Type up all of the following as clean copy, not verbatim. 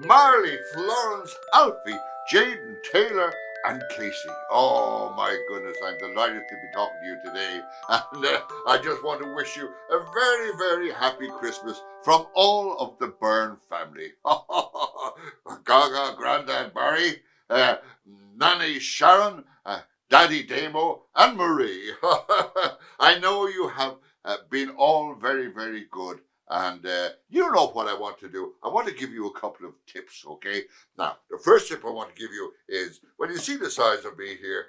Marley, Florence, Alfie, Jaden, Taylor, and Casey. Oh my goodness, I'm delighted to be talking to you today. And I just want to wish you a very, very happy Christmas from all of the Byrne family. Gaga, Grandad Barry, Nanny Sharon, Daddy Damo, and Marie. I know you have been all very, very good. And you know what I want to do. I want to give you a couple of tips, okay? Now, the first tip I want to give you is, when you see the size of me here,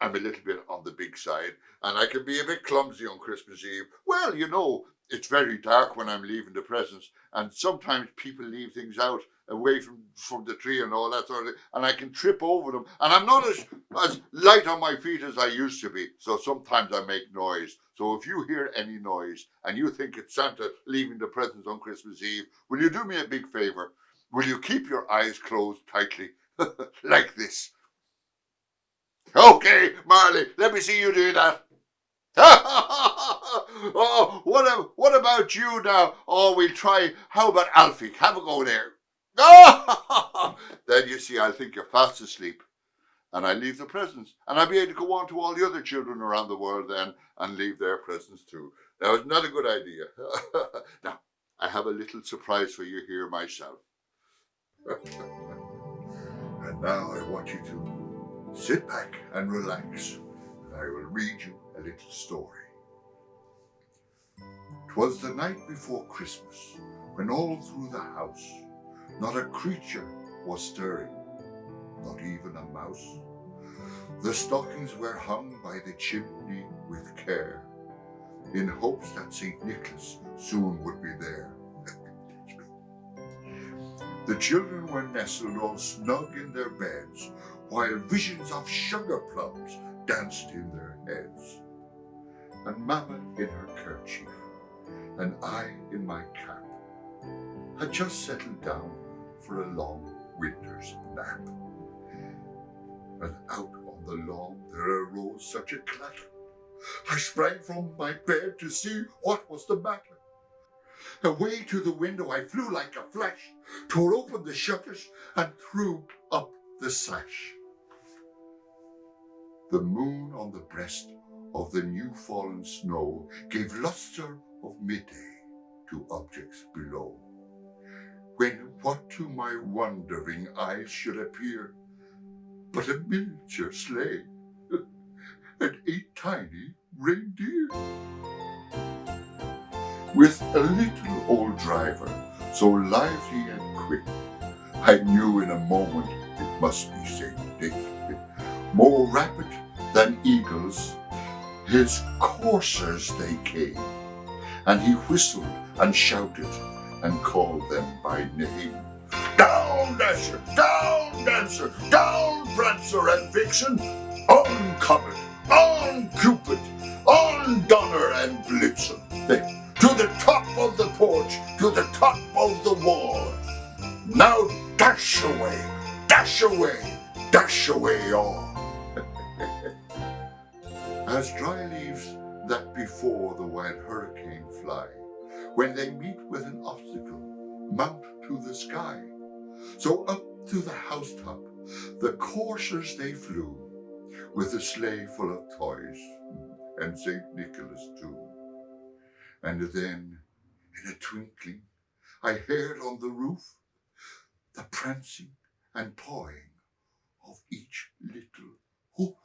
I'm a little bit on the big side, and I can be a bit clumsy on Christmas Eve. Well, you know, it's very dark when I'm leaving the presents, and sometimes people leave things out away from the tree and all that sort of thing, and I can trip over them, and I'm not as light on my feet as I used to be, so sometimes I make noise. So if you hear any noise and you think it's Santa leaving the presents on Christmas Eve, will you do me a big favor? Will you keep your eyes closed tightly, like this? Okay, Marley, let me see you do that. Oh, what about you now? Oh, we'll try. How about Alfie? Have a go there. Oh! Then you see, I'll think you're fast asleep. And I leave the presents. And I'll be able to go on to all the other children around the world then and leave their presents too. Now, it's not a good idea. Now, I have a little surprise for you here myself. And now I want you to sit back and relax, and I will read you a little story. 'Twas the night before Christmas, when all through the house not a creature was stirring, not even a mouse. The stockings were hung by the chimney with care, in hopes that St. Nicholas soon would be there. The children were nestled all snug in their beds, while visions of sugar plums danced in their heads. And Mamma in her kerchief, and I in my cap, had just settled down for a long winter's nap. And out on the lawn there arose such a clatter, I sprang from my bed to see what was the matter. Away to the window I flew like a flash, tore open the shutters and threw up the sash. The moon on the breast of the new fallen snow gave lustre of midday to objects below, when what to my wondering eyes should appear but a miniature sleigh and 8 tiny reindeer, with a little old driver so lively and quick, I knew in a moment it must be St. Nick. More rapid than eagles, his coursers they came, and he whistled and shouted and called them by name. Down, Dasher! Down, Dancer! Down, Prancer and Vixen! On Comet! On Cupid! On Donner and Blitzen! To the top of the porch! To the top of the wall! Now dash away! Dash away! Dash away all! As dry leaves that before the wild hurricane fly, when they meet with an obstacle, mount to the sky. So up to the housetop the coursers they flew, with a sleigh full of toys, and St. Nicholas too. And then, in a twinkling, I heard on the roof the prancing and pawing of each little hoof.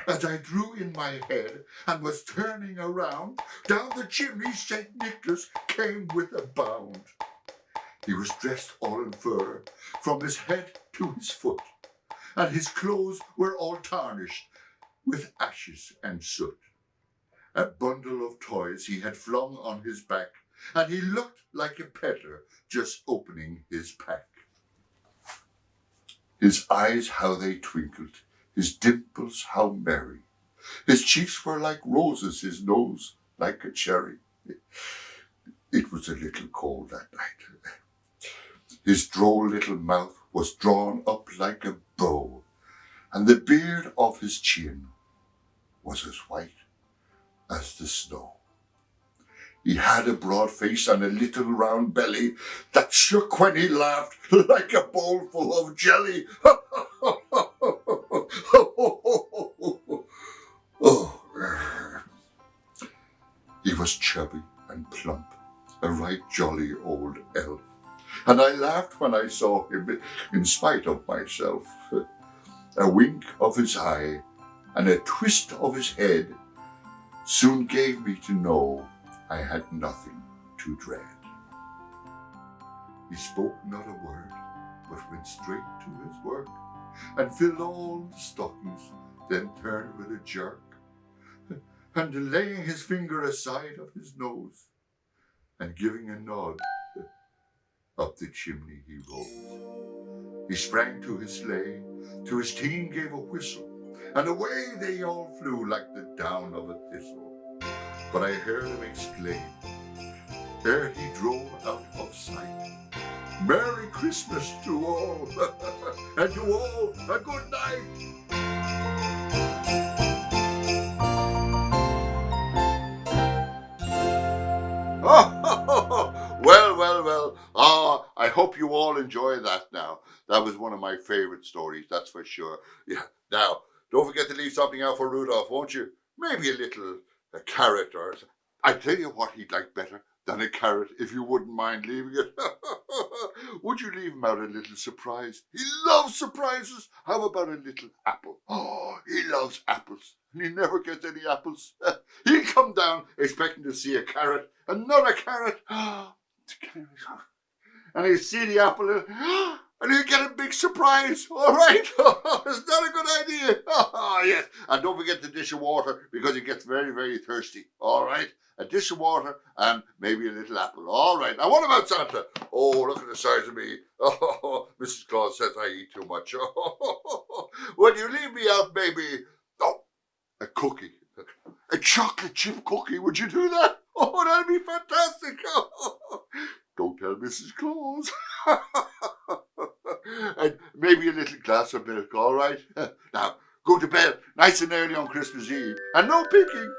As I drew in my head and was turning around, down the chimney St. Nicholas came with a bound. He was dressed all in fur, from his head to his foot, and his clothes were all tarnished with ashes and soot. A bundle of toys he had flung on his back, and he looked like a peddler just opening his pack. His eyes, how they twinkled, his dimples, how merry. His cheeks were like roses, his nose like a cherry. It was a little cold that night. His droll little mouth was drawn up like a bow, and the beard of his chin was as white as the snow. He had a broad face and a little round belly that shook when he laughed like a bowl full of jelly. Oh. He was chubby and plump, a right jolly old elf, and I laughed when I saw him in spite of myself. A wink of his eye and a twist of his head soon gave me to know I had nothing to dread. He spoke not a word, but went straight to his work, and filled all the stockings, then turned with a jerk, and laying his finger aside of his nose, and giving a nod, up the chimney he rose. He sprang to his sleigh, to his team gave a whistle, and away they all flew like the down of a thistle. But I heard him exclaim, ere he drove out of sight, Merry Christmas to all, and to all a good night. Well. I hope you all enjoy that now. That was one of my favorite stories, that's for sure. Yeah. Now, don't forget to leave something out for Rudolph, won't you? Maybe a carrot or... I tell you what he'd like better than a carrot, if you wouldn't mind leaving it. Would you leave him out a little surprise? He loves surprises. How about a little apple? Oh, he loves apples. And he never gets any apples. He'll come down expecting to see a carrot, another carrot. And he'll see the apple and he'll get a big surprise. All right? Is that a good idea? Yes. And don't forget the dish of water because he gets very, very thirsty. All right? A dish of water and maybe a little apple. All right. Now, what about Santa? Oh, look at the size of me. Oh, Mrs. Claus says I eat too much. Would you leave me out, baby? Oh, a cookie. A chocolate chip cookie. Would you do that? Oh, that'd be fantastic. Don't tell Mrs. Claus. And maybe a little glass of milk, all right? Now, go to bed nice and early on Christmas Eve. And no peeking.